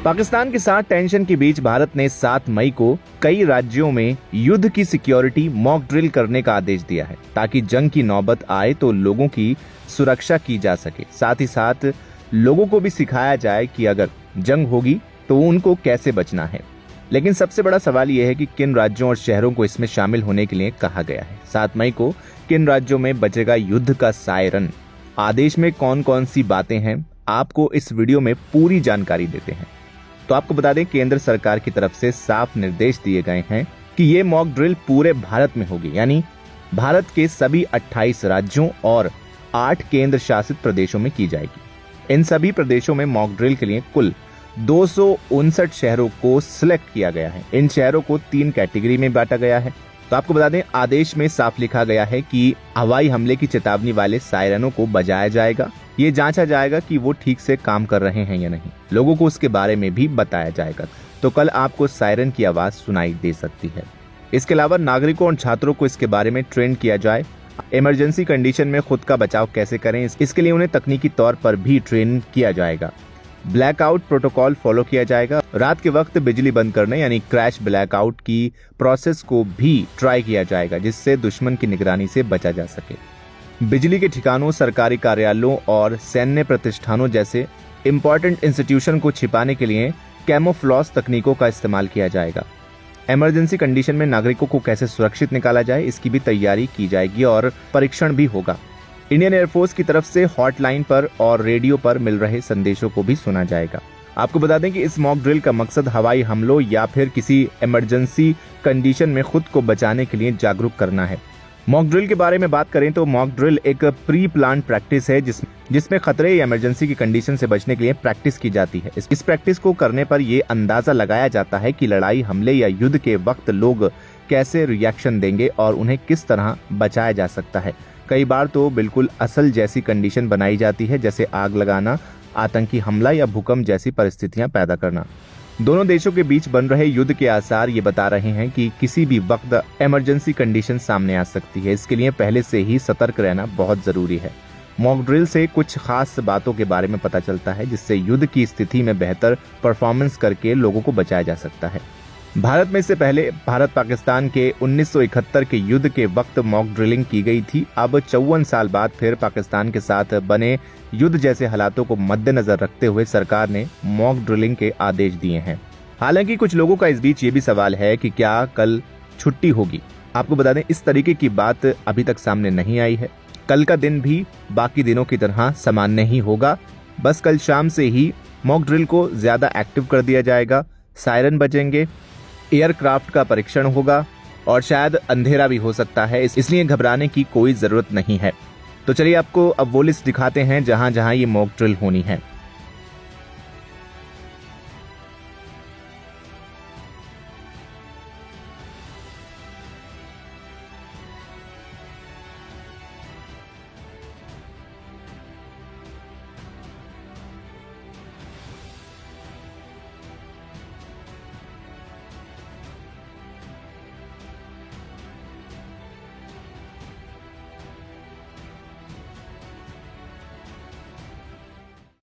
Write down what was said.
पाकिस्तान के साथ टेंशन के बीच भारत ने 7 मई को कई राज्यों में युद्ध की सिक्योरिटी मॉक ड्रिल करने का आदेश दिया है, ताकि जंग की नौबत आए तो लोगों की सुरक्षा की जा सके। साथ ही साथ लोगों को भी सिखाया जाए कि अगर जंग होगी तो उनको कैसे बचना है। लेकिन सबसे बड़ा सवाल यह है कि किन राज्यों और शहरों को इसमें शामिल होने के लिए कहा गया है। 7 मई को किन राज्यों में बजेगा युद्ध का सायरन, आदेश में कौन कौन सी बातें हैं, आपको इस वीडियो में पूरी जानकारी देते हैं। तो आपको बता दें, केंद्र सरकार की तरफ से साफ निर्देश दिए गए हैं कि ये मॉक ड्रिल पूरे भारत में होगी, यानी भारत के सभी 28 राज्यों और 8 केंद्र शासित प्रदेशों में की जाएगी। इन सभी प्रदेशों में मॉक ड्रिल के लिए कुल 259 शहरों को सिलेक्ट किया गया है। इन शहरों को 3 कैटेगरी में बांटा गया है। तो आपको बता दें, आदेश में साफ लिखा गया है कि हवाई हमले की चेतावनी वाले सायरनों को बजाया जाएगा। ये जांचा जाएगा कि वो ठीक से काम कर रहे हैं या नहीं। लोगों को उसके बारे में भी बताया जाएगा। तो कल आपको सायरन की आवाज सुनाई दे सकती है। इसके अलावा नागरिकों और छात्रों को इसके बारे में ट्रेन किया जाए। इमरजेंसी कंडीशन में खुद का बचाव कैसे करें, इसके लिए उन्हें तकनीकी तौर पर भी ट्रेन किया जाएगा। ब्लैकआउट प्रोटोकॉल फॉलो किया जाएगा। रात के वक्त बिजली बंद करने यानी क्रैश ब्लैकआउट की प्रोसेस को भी ट्राई किया जाएगा, जिससे दुश्मन की निगरानी से बचा जा सके। बिजली के ठिकानों, सरकारी कार्यालयों और सैन्य प्रतिष्ठानों जैसे इंपॉर्टेंट इंस्टीट्यूशन को छिपाने के लिए कैमोफ्लॉज तकनीकों का इस्तेमाल किया जाएगा। इमरजेंसी कंडीशन में नागरिकों को कैसे सुरक्षित निकाला जाए, इसकी भी तैयारी की जाएगी और परीक्षण भी होगा। इंडियन एयरफोर्स की तरफ से हॉटलाइन पर और रेडियो पर मिल रहे संदेशों को भी सुना जाएगा। आपको बता दें कि इस मॉक ड्रिल का मकसद हवाई हमलों या फिर किसी इमरजेंसी कंडीशन में खुद को बचाने के लिए जागरूक करना है। मॉक ड्रिल के बारे में बात करें तो मॉक ड्रिल एक प्री प्लान प्रैक्टिस है जिसमें खतरे या इमरजेंसी की कंडीशन से बचने के लिए प्रैक्टिस की जाती है। इस प्रैक्टिस को करने पर यह अंदाजा लगाया जाता है कि लड़ाई, हमले या युद्ध के वक्त लोग कैसे रिएक्शन देंगे और उन्हें किस तरह बचाया जा सकता है। कई बार तो बिल्कुल असल जैसी कंडीशन बनाई जाती है, जैसे आग लगाना, आतंकी हमला या भूकंप जैसी परिस्थितियां पैदा करना। दोनों देशों के बीच बन रहे युद्ध के आसार ये बता रहे हैं कि किसी भी वक्त इमरजेंसी कंडीशन सामने आ सकती है। इसके लिए पहले से ही सतर्क रहना बहुत जरूरी है। मॉक ड्रिल से कुछ खास बातों के बारे में पता चलता है, जिससे युद्ध की स्थिति में बेहतर परफॉर्मेंस करके लोगों को बचाया जा सकता है। भारत में इससे पहले भारत पाकिस्तान के 1971 के युद्ध के वक्त मॉक ड्रिलिंग की गई थी। अब 54 साल बाद फिर पाकिस्तान के साथ बने युद्ध जैसे हालातों को मद्देनजर रखते हुए सरकार ने मॉक ड्रिलिंग के आदेश दिए हैं। हालांकि कुछ लोगों का इस बीच ये भी सवाल है कि क्या कल छुट्टी होगी। आपको बता दें, इस तरीके की बात अभी तक सामने नहीं आई है। कल का दिन भी बाकी दिनों की तरह सामान्य ही होगा। बस कल शाम से ही मॉक ड्रिल को ज्यादा एक्टिव कर दिया जाएगा। सायरन बजेंगे, एयरक्राफ्ट का परीक्षण होगा और शायद अंधेरा भी हो सकता है, इसलिए घबराने की कोई जरूरत नहीं है। तो चलिए आपको अब वो लिस्ट दिखाते हैं जहां जहां ये मॉक ड्रिल होनी है।